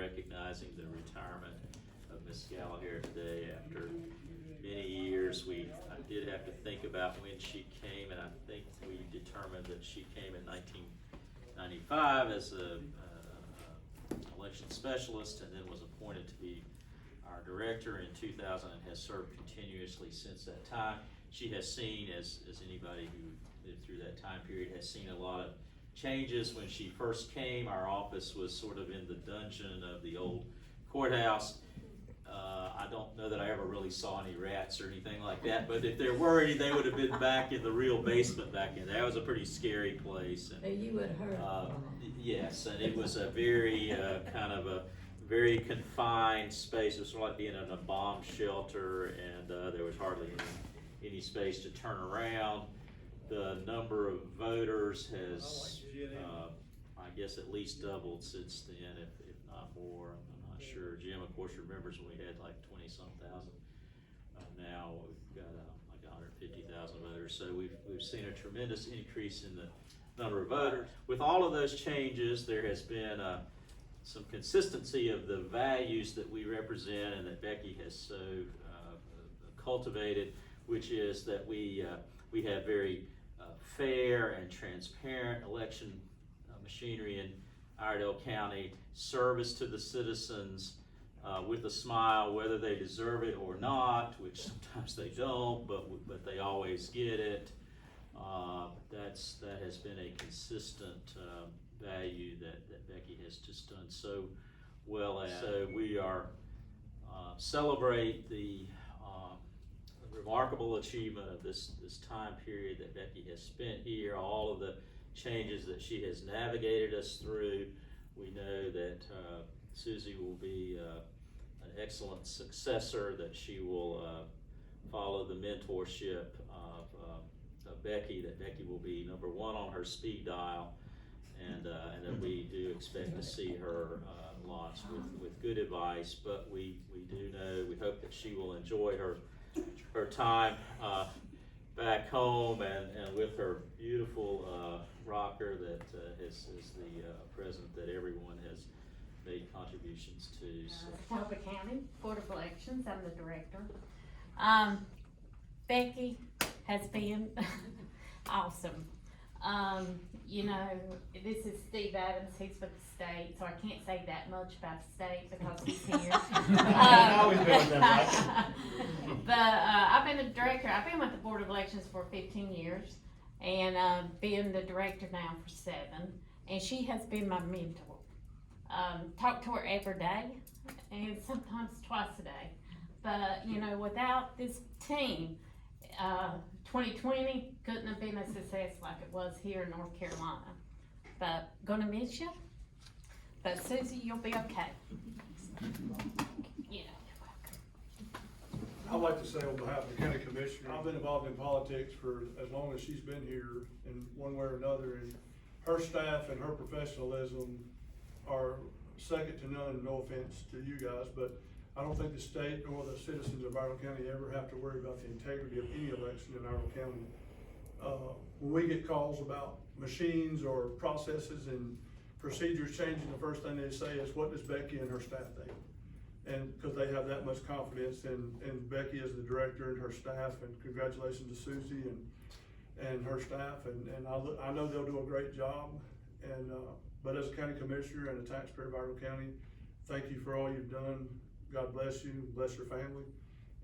recognizing the retirement of Miss Galliher today after many years. I did have to think about when she came, and I think we determined that she came in 1995 as a election specialist, and then was appointed to be our director in 2000 and has served continuously since that time. She has seen, as anybody who lived through that time period, has seen a lot of changes. When she first came, our office was sort of in the dungeon of the old courthouse. I don't know that I ever really saw any rats or anything like that, but if there were any, they would have been back in the real basement back in there. That was a pretty scary place. And, you would have heard. Yes, and it was a very kind of a very confined space. It was sort of like being in a bomb shelter, and there was hardly any space to turn around. The number of voters has, I guess, at least doubled since then, if not more. I'm not sure. Jim, of course, remembers when we had like 20-some thousand. Now we've got like 150,000 voters. So we've seen a tremendous increase in the number of voters. With all of those changes, there has been some consistency of the values that we represent and that Becky has so cultivated, which is that we have very fair and transparent election machinery in Iredell County, service to the citizens with a smile, whether they deserve it or not, which sometimes they don't, but they always get it. That has been a consistent value that Becky has just done so well at. So we are celebrate the remarkable achievement of this time period that Becky has spent here, all of the changes that she has navigated us through. We know that Susie will be an excellent successor, that she will follow the mentorship of Becky, that Becky will be number one on her speed dial, and that we do expect to see her launch with good advice. But we do know, we hope that she will enjoy her time back home and with her beautiful rocker that is the present that everyone has made contributions to. So. Houpe County Board of Elections, I'm the director. Becky has been awesome. You know, this is Steve Adams, he's with the state, so I can't say that much about the state because he's here. But I've been a director, I've been with the Board of Elections for 15 years, and been the director now for 7, and she has been my mentor. Talk to her every day, and sometimes twice a day. But, you know, without this team, 2020 couldn't have been a success like it was here in North Carolina. But gonna miss you. But Susie, you'll be okay. Yeah. I'd like to say on behalf of the county commissioner, I've been involved in politics for as long as she's been here in one way or another, and her staff and her professionalism are second to none, no offense to you guys, but I don't think the state or the citizens of Iredell County ever have to worry about the integrity of any election in Iredell County. When we get calls about machines or processes and procedures changing, the first thing they say is, what does Becky and her staff think? And because they have that much confidence in Becky as the director and her staff, and congratulations to Susie and her staff, and I know they'll do a great job. And but as a county commissioner and a taxpayer of Iredell County, thank you for all you've done. God bless you, bless your family,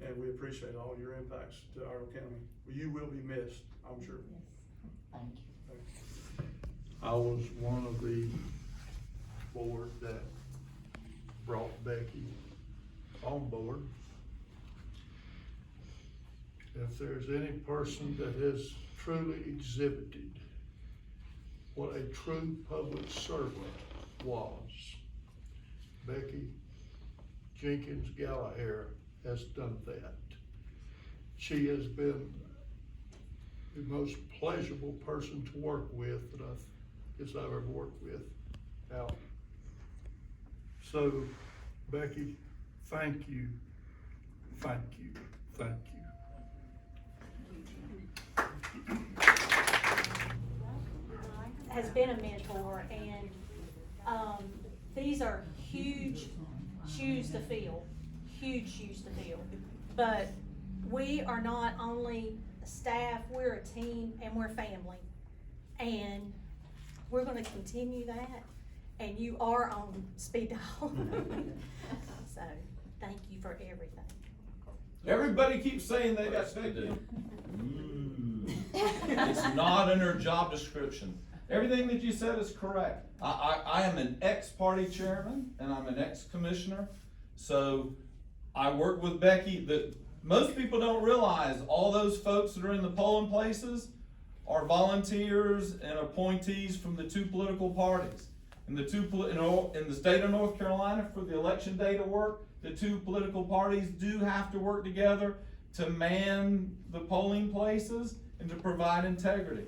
and we appreciate all your impacts to Iredell County. You will be missed, I'm sure. Yes. Thank you. Thank you. I was one of the board that brought Becky on board. If there's any person that has truly exhibited what a true public servant was, Becky Jenkins Galliher has done that. She has been the most pleasurable person to work with that I've ever worked with out. So, Becky, thank you, thank you, thank you. Has been a mentor, and these are huge shoes to fill, huge shoes to fill. But we are not only staff, we're a team and we're family. And we're gonna continue that, and you are on speed dial. So, thank you for everything. Everybody keeps saying they got Becky. It's not in her job description. Everything that you said is correct. I am an ex-party chairman and I'm an ex-commissioner. So I work with Becky. Most people don't realize all those folks that are in the polling places are volunteers and appointees from the two political parties. In the state of North Carolina, for the election day to work, the two political parties do have to work together to man the polling places and to provide integrity.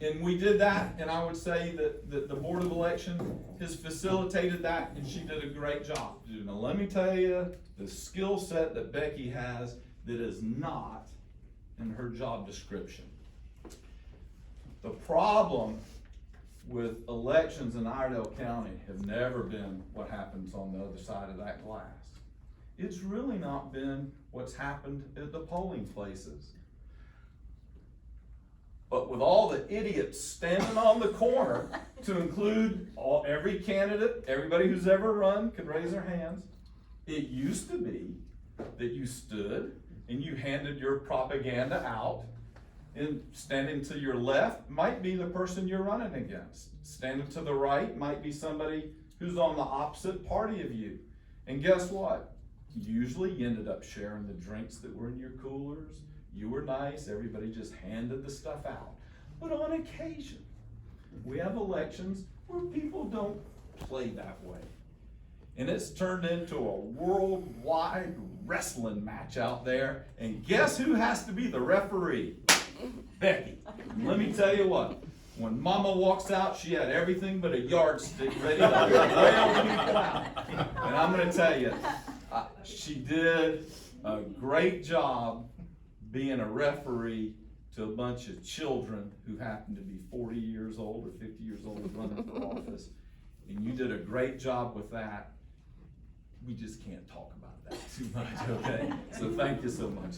And we did that, and I would say that the Board of Election has facilitated that, and she did a great job. Now let me tell you the skill set that Becky has that is not in her job description. The problem with elections in Iredell County have never been what happens on the other side of that glass. It's really not been what's happened at the polling places. But with all the idiots standing on the corner, to include every candidate, everybody who's ever run can raise their hands. It used to be that you stood and you handed your propaganda out, and standing to your left might be the person you're running against. Standing to the right might be somebody who's on the opposite party of you. And guess what? Usually you ended up sharing the drinks that were in your coolers. You were nice, everybody just handed the stuff out. But on occasion, we have elections where people don't play that way. And it's turned into a worldwide wrestling match out there. And guess who has to be the referee? Becky. Let me tell you what, when Mama walks out, she had everything but a yardstick ready to rail people out. And I'm gonna tell you, she did a great job being a referee to a bunch of children who happen to be 40 years old or 50 years old running for office. And you did a great job with that. We just can't talk about that too much, okay? So thank you so much.